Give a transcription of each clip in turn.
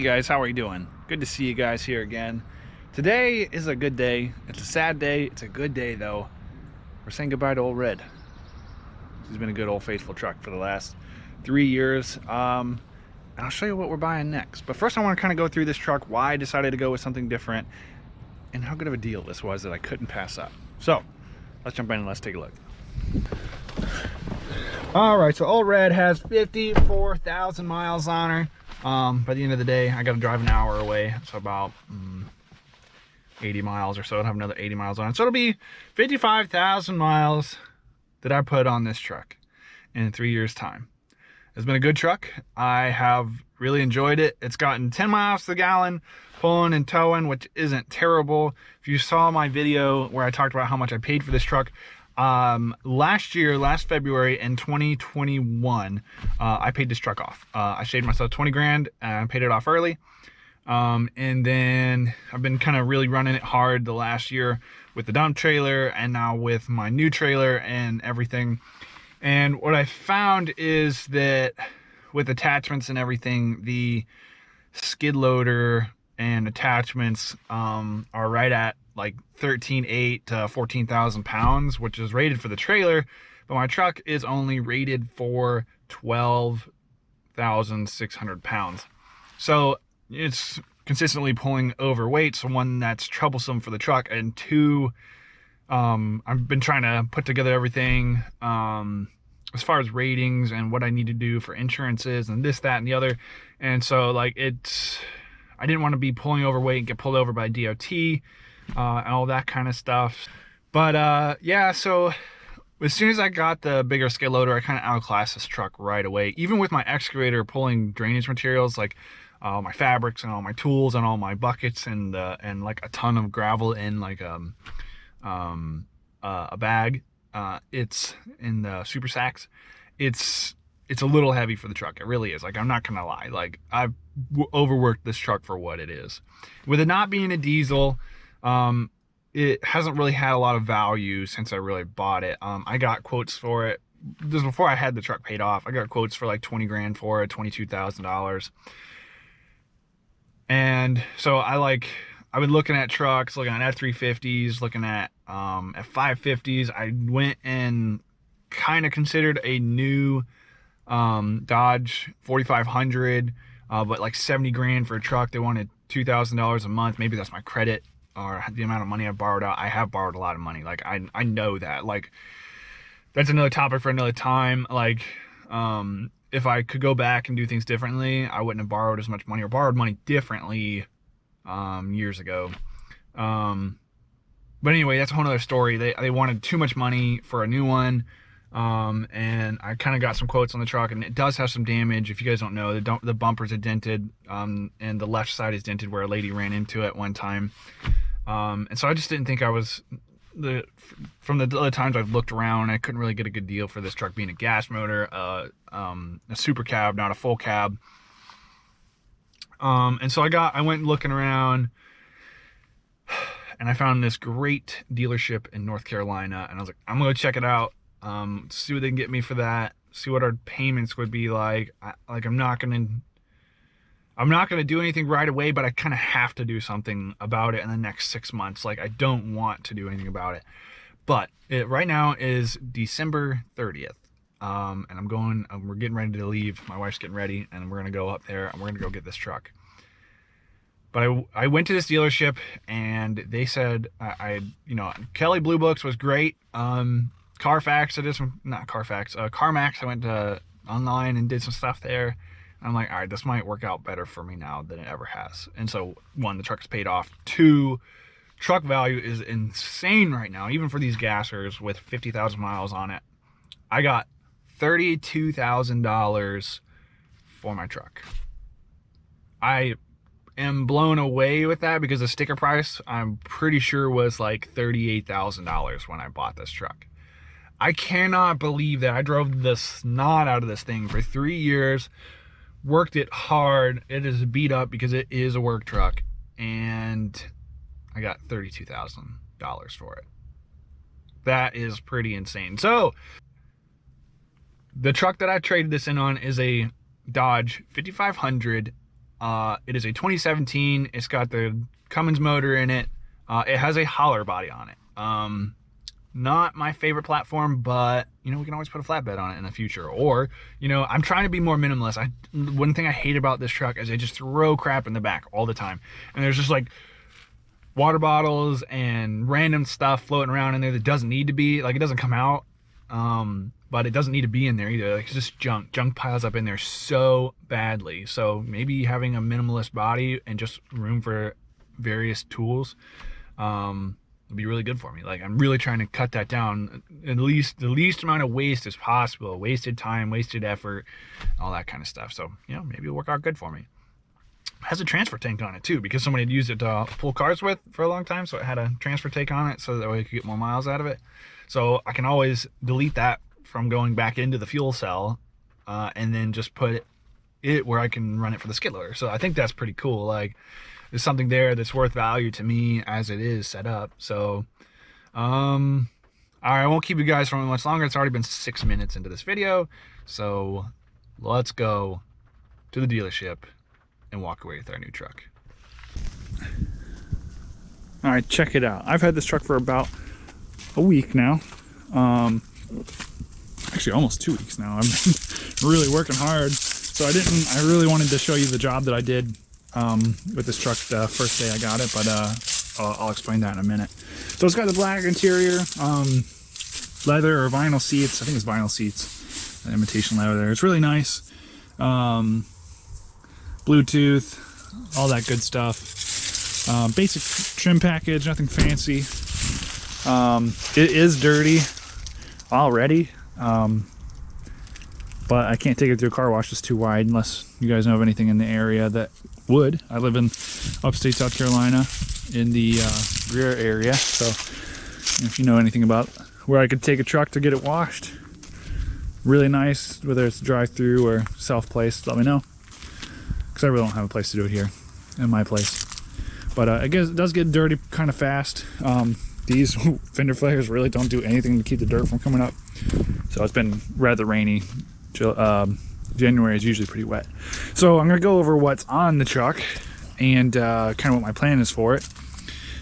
Hey guys, how are you doing? Good to see you guys here again. Today is a good day. It's a sad day. It's a good day though. We're saying goodbye to Old Red. He's been a good old faithful truck for the last 3 years. And I'll show you what we're buying next. But first I want to kind of go through this truck, why I decided to go with something different, and how good of a deal this was that I couldn't pass up. So let's jump in and let's take a look. All right, so Old Red has 54,000 miles on her. By the end of the day, I got to drive an hour away, so about 80 miles or so. I'll have another 80 miles on it. So it'll be 55,000 miles that I put on this truck in 3 years' time. It's been a good truck. I have really enjoyed it. It's gotten 10 miles to the gallon, pulling and towing, which isn't terrible. If you saw my video where I talked about how much I paid for this truck, last February in 2021, I paid this truck off. I saved myself 20 grand and paid it off early. And then I've been kind of really running it hard the last year with the dump trailer and now with my new trailer and everything. And what I found is that with attachments and everything, the skid loader and attachments are right at like 13,800 to 14,000 pounds, which is rated for the trailer, but my truck is only rated for 12,600 pounds. So it's consistently pulling overweight, so one, that's troublesome for the truck, and two, I've been trying to put together everything as far as ratings and what I need to do for insurances and this, that, and the other. And so like I didn't want to be pulling overweight and get pulled over by DOT and all that kind of stuff. But yeah, so as soon as I got the bigger skid loader, I kind of outclassed this truck right away. Even with my excavator pulling drainage materials like my fabrics and all my tools and all my buckets and like a ton of gravel in like a bag. It's in the super sacks. It's a little heavy for the truck. It really is. Like, I'm not gonna lie. Like, I've overworked this truck for what it is. With it not being a diesel, it hasn't really had a lot of value since I really bought it. I got quotes for it. This was before I had the truck paid off. I got quotes for like 20 grand for it, $22,000. And so I've been looking at trucks, looking at F350s, looking at F550s. I went and kind of considered a new Dodge 4500, but like 70 grand for a truck. They wanted $2,000 a month. Maybe that's my credit or the amount of money I borrowed out. I have borrowed a lot of money. Like I know that. Like, that's another topic for another time. Like, if I could go back and do things differently, I wouldn't have borrowed as much money or borrowed money differently years ago. But anyway, that's a whole other story. They wanted too much money for a new one. And I kind of got some quotes on the truck, and it does have some damage. If you guys don't know, the bumpers are dented, and the left side is dented where a lady ran into it one time. And so I just didn't think I was from the other times I've looked around, I couldn't really get a good deal for this truck being a gas motor, a super cab, not a full cab. And so I went looking around, and I found this great dealership in North Carolina, and I was like, I'm gonna check it out, see what they can get me for that, see what our payments would be like. I'm not gonna do anything right away, but I kind of have to do something about it in the next 6 months. Like, I don't want to do anything about it, but it right now is December 30th. And we're getting ready to leave. My wife's getting ready, and we're gonna go up there and we're gonna go get this truck. But I went to this dealership, and they said, Kelly Blue Books was great. Carfax, CarMax, I went to online and did some stuff there. And I'm like, all right, this might work out better for me now than it ever has. And so, one, the truck's paid off. Two, truck value is insane right now, even for these gassers with 50,000 miles on it. I got $32,000 for my truck. I am blown away with that because the sticker price, I'm pretty sure, was like $38,000 when I bought this truck. I cannot believe that I drove the snot out of this thing for 3 years, worked it hard. It is beat up because it is a work truck, and I got $32,000 for it. That is pretty insane. So the truck that I traded this in on is a Dodge 5500 It is a 2017. It's got the Cummins motor in it. It has a holler body on it. Not my favorite platform, but you know, we can always put a flatbed on it in the future. Or, you know, I'm trying to be more minimalist. One thing I hate about this truck is they just throw crap in the back all the time. And there's just like water bottles and random stuff floating around in there that doesn't need to be. Like, it doesn't come out, but it doesn't need to be in there either. Like, it's just junk piles up in there so badly. So maybe having a minimalist body and just room for various tools would be really good for me. Like, I'm really trying to cut that down, at least the least amount of waste as possible. Wasted time, wasted effort, all that kind of stuff. So, you know, maybe it'll work out good for me. It has a transfer tank on it too, because somebody had used it to pull cars with for a long time, so it had a transfer tank on it so that way I could get more miles out of it. So I can always delete that from going back into the fuel cell, and then just put it where I can run it for the skid loader. So I think that's pretty cool. Like, there's something there that's worth value to me as it is set up. So all right, I won't keep you guys for much longer. It's already been 6 minutes into this video, so let's go to the dealership and walk away with our new truck. All right, check it out. I've had this truck for about a week now. Actually almost 2 weeks now. I've been really working hard. So I really wanted to show you the job that I did with this truck the first day I got it, but I'll explain that in a minute. So it's got the black interior, leather or vinyl seats. I think it's vinyl seats, imitation leather there. It's really nice. Bluetooth, all that good stuff. Basic trim package, nothing fancy. It is dirty already, but I can't take it through a car wash. It's too wide, unless you guys know of anything in the area that would. I live in upstate South Carolina in the Greer area, so if you know anything about where I could take a truck to get it washed, really nice, whether it's drive-through or self-place, let me know, because I really don't have a place to do it here in my place. But I guess it does get dirty kind of fast. These fender flares really don't do anything to keep the dirt from coming up, so it's been rather rainy. January is usually pretty wet. So I'm gonna go over what's on the truck and kind of what my plan is for it.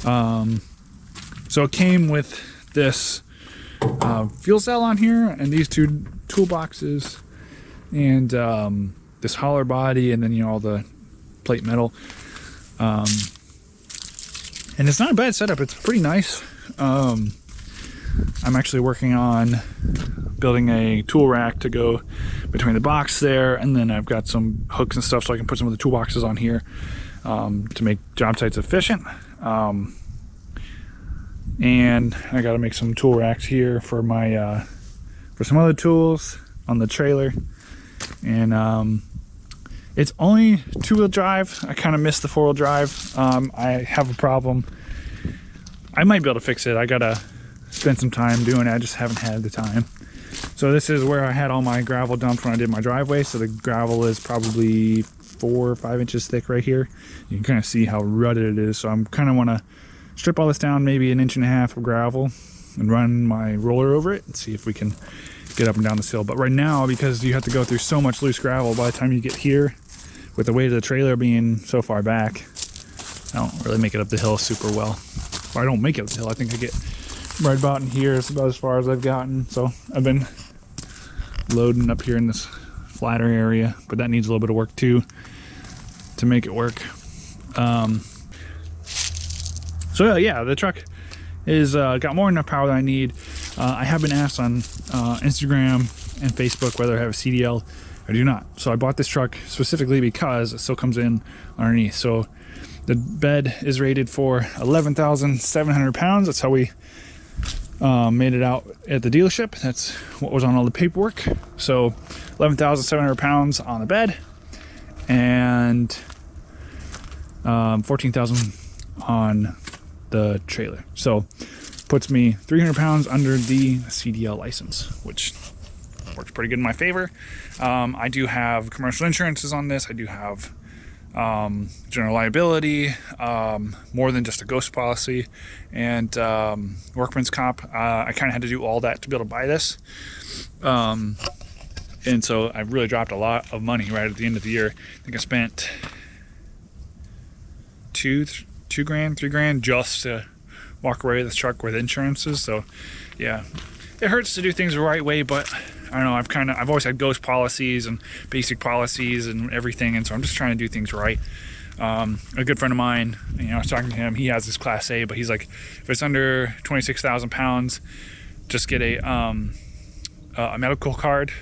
So it came with this fuel cell on here and these two toolboxes and this holler body, and then, you know, all the plate metal. And it's not a bad setup. It's pretty nice. I'm actually working on building a tool rack to go between the box there, and then I've got some hooks and stuff so I can put some of the toolboxes on here to make job sites efficient. And I got to make some tool racks here for my for some other tools on the trailer. And it's only 2-wheel drive. I kind of missed the 4-wheel drive. I have a problem. I might be able to fix it. I gotta spend some time doing it. I just haven't had the time. So this is where I had all my gravel dumped when I did my driveway. So the gravel is probably 4 or 5 inches thick right here. You can kind of see how rutted it is. So I'm kind of want to strip all this down, maybe 1.5 inches of gravel, and run my roller over it and see if we can get up and down this hill. But right now, because you have to go through so much loose gravel, by the time you get here, with the weight of the trailer being so far back, I don't really make it up the hill super well. Or I don't make it up the hill. I think I get right about in here. It's about as far as I've gotten. So I've been loading up here in this flatter area, but that needs a little bit of work too to make it work. So yeah, the truck is got more than enough power that I need. I have been asked on Instagram and Facebook whether I have a CDL. I do not. So I bought this truck specifically because it still comes in underneath. So the bed is rated for 11,700 pounds. That's how we made it out at the dealership. That's what was on all the paperwork. So 11,700 pounds on the bed and 14,000 on the trailer. So puts me 300 pounds under the CDL license, which works pretty good in my favor. I do have commercial insurances on this. I do have general liability, more than just a ghost policy, and workman's comp. I kind of had to do all that to be able to buy this. And so I really dropped a lot of money right at the end of the year. I think I spent $2 grand, $3 grand just to walk away with this truck with insurances. So yeah, it hurts to do things the right way, but I don't know, I've always had ghost policies and basic policies and everything, and so I'm just trying to do things right. A good friend of mine, you know, I was talking to him, he has this Class A, but he's like, if it's under 26,000 pounds, just get a medical card,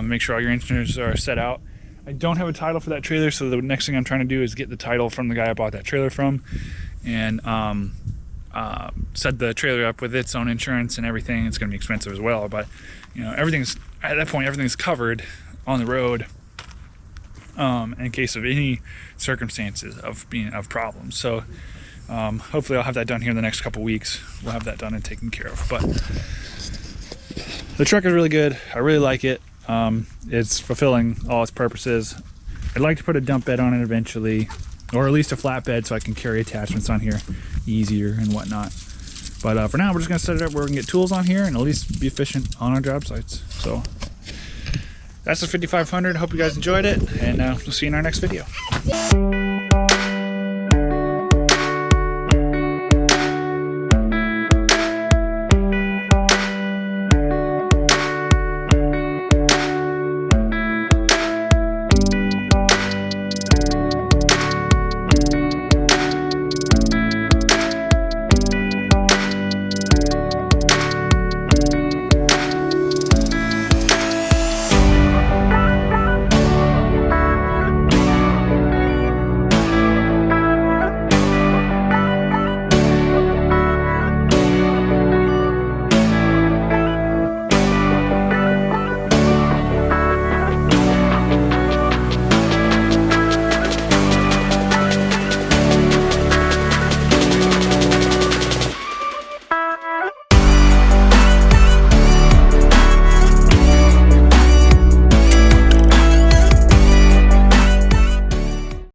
make sure all your insurance are set out. I don't have a title for that trailer, so the next thing I'm trying to do is get the title from the guy I bought that trailer from, and set the trailer up with its own insurance and everything. It's going to be expensive as well, but you know, everything's at that point, everything's covered on the road, in case of any circumstances of problems. So hopefully I'll have that done here in the next couple weeks. We'll have that done and taken care of. But the truck is really good. I really like it. It's fulfilling all its purposes. I'd like to put a dump bed on it eventually, or at least a flat bed so I can carry attachments on here easier and whatnot. But for now, we're just gonna set it up where we can get tools on here and at least be efficient on our job sites. So that's the 5500. Hope you guys enjoyed it, and we'll see you in our next video.